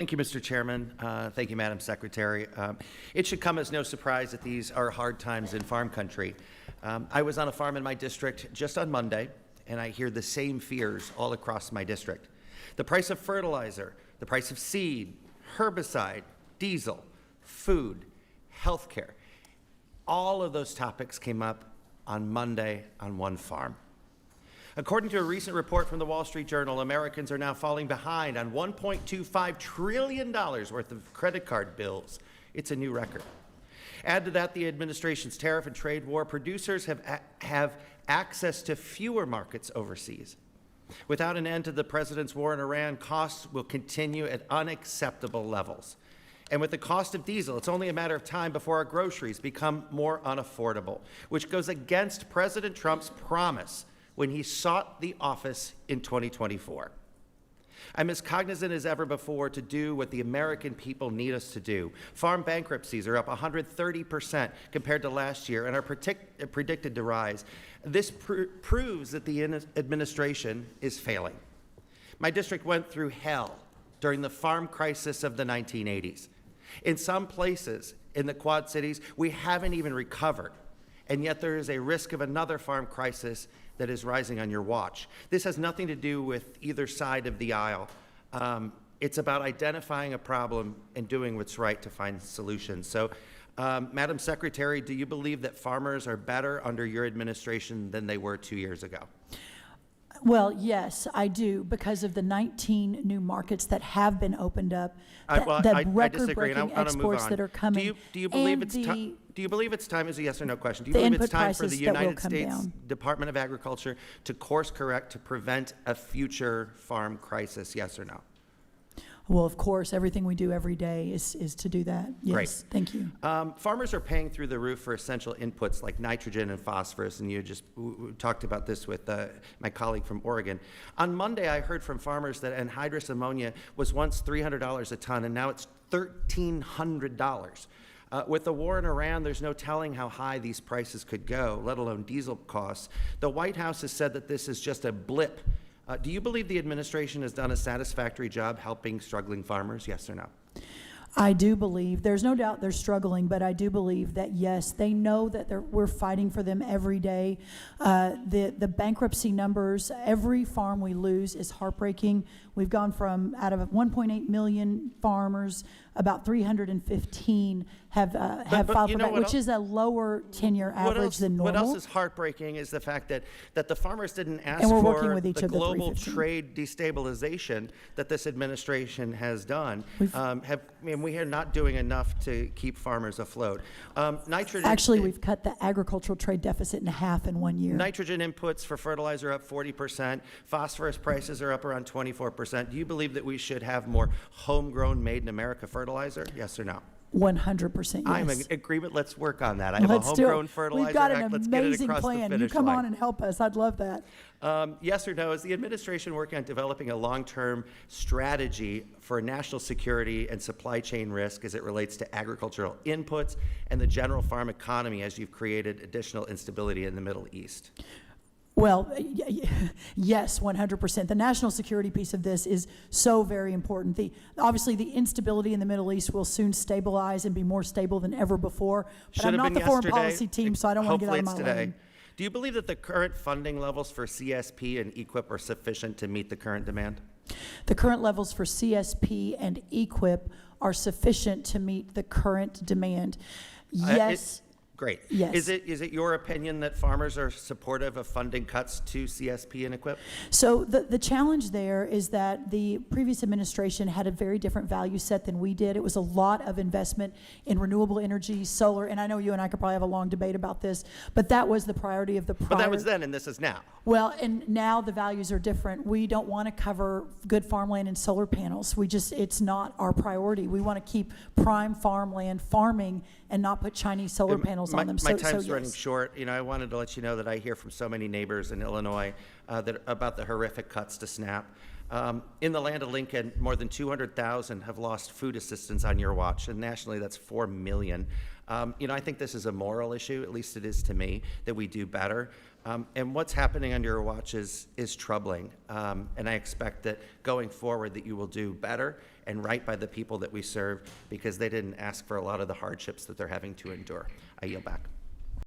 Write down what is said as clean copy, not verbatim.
Thank you, Mr. Chairman. Thank you, Madam Secretary. It should come as no surprise that these are hard times in farm country. I was on a farm in my district just on Monday, and I hear the same fears all across my district. The price of fertilizer, the price of seed, herbicide, diesel, food, healthcare, all of those topics came up on Monday on one farm. According to a recent report from the Wall Street Journal, Americans are now falling behind on $1.25 trillion worth of credit card bills. It's a new record. Add to that the administration's tariff and trade war. Producers have access to fewer markets overseas. Without an end to the president's war in Iran, costs will continue at unacceptable levels. And with the cost of diesel, it's only a matter of time before our groceries become more unaffordable, which goes against President Trump's promise when he sought the office in 2024. I'm as cognizant as ever before to do what the American people need us to do. Farm bankruptcies are up 130% compared to last year and are predicted to rise. This proves that the administration is failing. My district went through hell during the farm crisis of the 1980s. In some places in the Quad Cities, we haven't even recovered, and yet there is a risk of another farm crisis that is rising on your watch. This has nothing to do with either side of the aisle. It's about identifying a problem and doing what's right to find solutions. So, Madam Secretary, do you believe that farmers are better under your administration than they were 2 years ago? Well, yes, I do, because of the 19 new markets that have been opened up, the record-breaking exports that are coming. Do you believe it's time? Do you believe it's time, as a yes or no question, do you believe it's time for the United States Department of Agriculture to course correct to prevent a future farm crisis, yes or no? Well, of course, everything we do every day is to do that. Yes, Great. Thank you. Farmers are paying through the roof for essential inputs like nitrogen and phosphorus, and you just talked about this with my colleague from Oregon. On Monday, I heard from farmers that anhydrous ammonia was once $300 a ton, and now it's $1,300. With the war in Iran, there's no telling how high these prices could go, let alone diesel costs. The White House has said that this is just a blip. Do you believe the administration has done a satisfactory job helping struggling farmers, yes or no? I do believe, there's no doubt they're struggling, but I do believe that, yes, they know that we're fighting for them every day. The bankruptcy numbers, every farm we lose is heartbreaking. We've gone from, out of 1.8 million farmers, about 315 have filed for bankruptcy, which is a lower 10-year average than normal. What else is heartbreaking is the fact that the farmers didn't ask for the global trade destabilization that this administration has done. We are not doing enough to keep farmers afloat. Actually, we've cut the agricultural trade deficit in half in 1 year. Nitrogen inputs for fertilizer up 40%. Phosphorus prices are up around 24%. Do you believe that we should have more homegrown, made-in-America fertilizer? Yes or no? 100% yes. I'm in agreement. Let's work on that. I have a homegrown fertilizer We've got an act. Let's amazing get it across plan. the finish You come line. on and help us. I'd love that. Yes or no, is the administration working on developing a long-term strategy for national security and supply chain risk as it relates to agricultural inputs and the general farm economy as you've created additional instability in the Middle East? Well, yes, 100%. The national security piece of this is so very important. Obviously, the instability in the Middle East will soon stabilize and be more stable than ever before. But I'm not the foreign policy team, so I don't want to get out of my lane. Do you believe that the current funding levels for CSP and EQIP are sufficient to meet the current demand? The current levels for CSP and EQIP are sufficient to meet the current demand. Yes. Great. Yes. Is it your opinion that farmers are supportive of funding cuts to CSP and EQIP? So the challenge there is that the previous administration had a very different value set than we did. It was a lot of investment in renewable energy, solar, and I know you and I could probably have a long debate about this, but that was the priority of the prior. But that was then, and this is now. Well, and now the values are different. We don't want to cover good farmland and solar panels. It's not our priority. We want to keep prime farmland farming and not put Chinese solar panels on them. My time's running short. I wanted to let you know that I hear from so many neighbors in Illinois about the horrific cuts to SNAP. In the land of Lincoln, more than 200,000 have lost food assistance on your watch, and nationally that's 4 million. I think this is a moral issue, at least it is to me, that we do better. And what's happening under your watch is troubling. And I expect that going forward that you will do better and right by the people that we serve, because they didn't ask for a lot of the hardships that they're having to endure. I yield back.